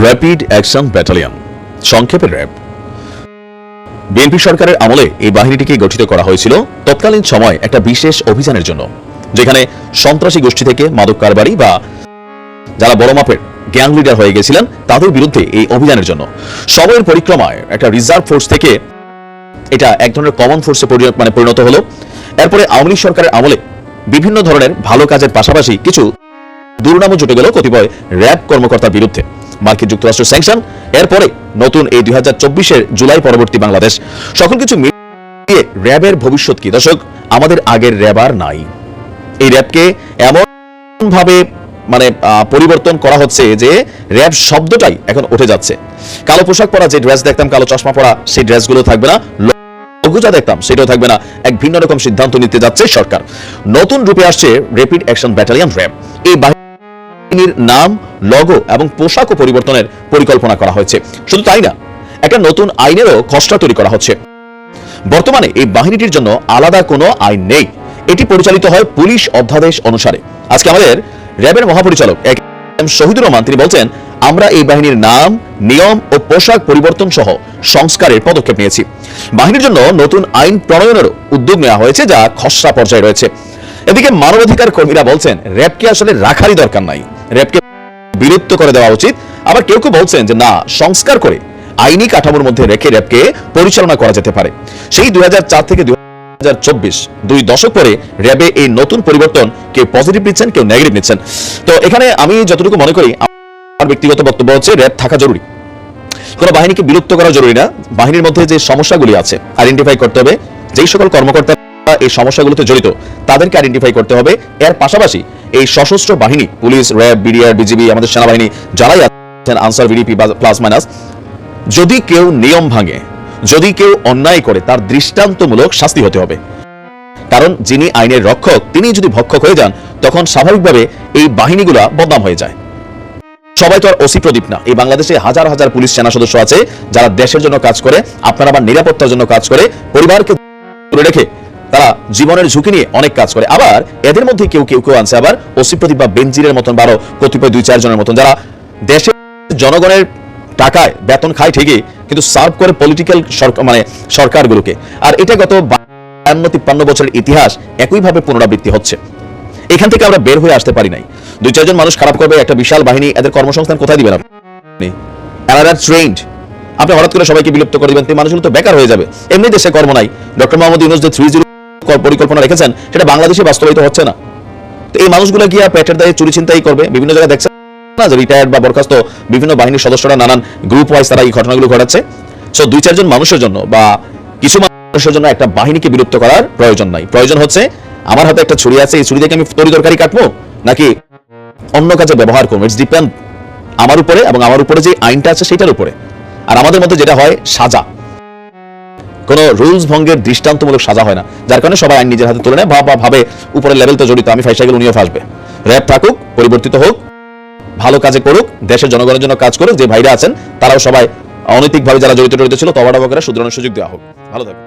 Rapid action battalion, সংক্ষেপে RAB. BNP সরকারের আমলে এই বাহিনীটিকে গঠিত করা হয়েছিল তৎকালীন সময় একটা বিশেষ অভিযানের জন্য, যেখানে সন্ত্রাসী গোষ্ঠী থেকে মাদক কারবারি বা যারা বড় মাপের গ্যাং লিডার হয়ে গেছিলেন তাদের বিরুদ্ধে এই অভিযানের জন্য সময়ের পরিক্রমায় একটা রিজার্ভ ফোর্স থেকে এটা এক ধরনের কমন ফোর্সে পরিণত হলো। এরপরে আওয়ামী লীগ সরকারের আমলে বিভিন্ন ধরনের ভালো কাজের পাশাপাশি কিছু দুর্নামও জুটে গেল কতিপয় র্যাব কর্মকর্তার বিরুদ্ধে। মার্কিন যুক্তরাষ্ট্রের স্যাংশন, এরপরে নতুন এই 2024-এর জুলাই পরবর্তী বাংলাদেশ, সকল কিছু মিলিয়ে র্যাবের ভবিষ্যৎ কি? দর্শক, আমাদের আগের র্যাব আর নাই। এই র্যাবকে এমন ভাবে পরিবর্তন করা হচ্ছে যে র্যাব শব্দটাই এখন উঠে যাচ্ছে। কালো পোশাক পরা যে ড্রেস দেখতাম, কালো চশমা পরা সেই ড্রেসগুলো থাকবে না, লোগো যা দেখতাম সেটাও থাকবে না। এক ভিন্ন রকম সিদ্ধান্ত নিতে যাচ্ছে সরকার। নতুন রূপে আসছে র্যাপিড অ্যাকশন ব্যাটালিয়ন র্যাব। এই বাহিনীর নাম, লোগো এবং পোশাকও পরিবর্তনের পরিকল্পনা করা হয়েছে। শুধু তাই না, একটা নতুন আইনেরও খসড়া তৈরি করা হচ্ছে। বর্তমানে এই বাহিনীটির জন্য আলাদা কোনো আইন নেই, এটি পরিচালিত হয় পুলিশ অধ্যাদেশ অনুসারে। আজকে আমাদের র্যাবের মহাপরিচালক শহীদুর রহমান তিনি বলছেন, আমরা এই বাহিনীর নাম, নিয়ম ও পোশাক পরিবর্তন সহ সংস্কারের পদক্ষেপ নিয়েছি। বাহিনীর জন্য নতুন আইন প্রণয়নেরও উদ্যোগ নেওয়া হয়েছে, যা খসড়া পর্যায়ে রয়েছে। এদিকে মানবাধিকার কর্মীরা বলছেন র্যাবকে আসলে রাখারই দরকার নাই, র্যাবকে বিলুপ্ত করে দেওয়া উচিত। আবার কেউ কেউ বলছেন যে না, সংস্কার করে আইনি কাঠামোর মধ্যে রেখে র্যাবকে পরিচালনা করা যেতে পারে। সেই 2004 থেকে 2024 দুই দশক পরে র্যাবে এই নতুন পরিবর্তন কেউ পজিটিভ নিচ্ছেন, কেউ নেগেটিভ নিচ্ছেন। তো এখানে আমি যতটুকু মনে করি, আমার ব্যক্তিগত বক্তব্য হচ্ছে র্যাব থাকা জরুরি, কোনো বাহিনীকে বিলুপ্ত করা জরুরি না। বাহিনীর মধ্যে যে সমস্যাগুলি আছে আইডেন্টিফাই করতে হবে, যেই সকল কর্মকর্তা এই সমস্যাগুলোতে জড়িত তাদেরকে আইডেন্টিফাই করতে হবে। এর পাশাপাশি এই সশস্ত্র বাহিনী, পুলিশ, র্যাব, বিডিআর, বিজিবি, আমাদের সেনাবাহিনী যারাই আছেন, আনসার, ভিডিপি প্লাস মাইনাস, যদি কেউ নিয়ম ভাঙে, যদি কেউ অন্যায় করে, তার দৃষ্টান্তমূলক শাস্তি হতে হবে। কারণ যিনি আইনের রক্ষক তিনি যদি ভক্ষক হয়ে যান, তখন স্বাভাবিকভাবে এই বাহিনীগুলা বদনাম হয়ে যায়। সবাই তো আর ওসি প্রদীপ না। এই বাংলাদেশে হাজার হাজার পুলিশ সেনা সদস্য আছে যারা দেশের জন্য কাজ করে, আপনার আবার নিরাপত্তার জন্য কাজ করে, পরিবারকে দূরে রেখে তারা জীবনের ঝুঁকি নিয়ে অনেক কাজ করে। আবার এদের মধ্যে কেউ কেউ আছে আবার ওসি প্রদীপ বা বেনজিরের মতন, বারো কতিপয় 2-4 জনের মতন, যারা দেশের জনগণের টাকায় বেতন খায় ঠিকই, কিন্তু সার্ভ করে পলিটিক্যাল সরকারগুলোকে। আর এটা গত 52-53 বছরের ইতিহাস একইভাবে পুনরাবৃত্তি হচ্ছে। এখান থেকে আমরা বের হয়ে আসতে পারি নাই। 2-4 জন মানুষ খারাপ করবে, একটা বিশাল বাহিনী, এদের কর্মসংস্থান কোথায় দিবেন আপনি? ট্রেন্ড আপনি হঠাৎ করে সবাইকে বিলুপ্ত করে দিবেন, মানুষগুলো তো বেকার হয়ে যাবে। এমনি দেশে কর্ম নাই। ডক্টর মোহাম্মদ ইউনূস যে 3-0 পরিকল্পনা রেখেছেন সেটা বাংলাদেশে বাস্তবায়িত হচ্ছে না। তো এই মানুষগুলো গিয়ে পেটের দায়ে চুরি ছিনতাই করবে। বিভিন্ন জায়গায় দেখছেন না যে রিটায়ার্ড বা বরখাস্ত বিভিন্ন বাহিনীর সদস্যরা নানান গ্রুপ ওয়াইজ তারা এই ঘটনাগুলো ঘটাচ্ছে। সো 2-4 জন মানুষের জন্য বা কিছু মানুষের জন্য একটা বাহিনীকে বিলুপ্ত করার প্রয়োজন নাই। প্রয়োজন হচ্ছে, আমার হাতে একটা ছুরি আছে, এই ছুরি থেকে আমি তরকারি কাটবো নাকি অন্য কাজে ব্যবহার করবো। ইটস ডিপেন্ড আমার উপরে এবং আমার উপরে যে আইনটা আছে সেটার উপরে। আর আমাদের মধ্যে যেটা হয়, সাজা, কোন রুলস ভঙ্গের দৃষ্টান্তমূলক সাজা হয় না, যার কারণে সবাই আইন নিজের হাতে তুলে নেয়, ভাবে উপরের লেভেল তো জড়িত, আমি ফাইসা গেলে উনিও ফাঁসবে। র্যাব থাকুক, পরিবর্তিত হোক, ভালো কাজে করুক, দেশের জনগণের জন্য কাজ করুক। যে ভাইরা আছেন তারাও সবাই অনৈতিকভাবে যারা জড়িত ছিল তবাডাবা করে শুধরানোর সুযোগ দেওয়া হোক। ভালো থাকুক।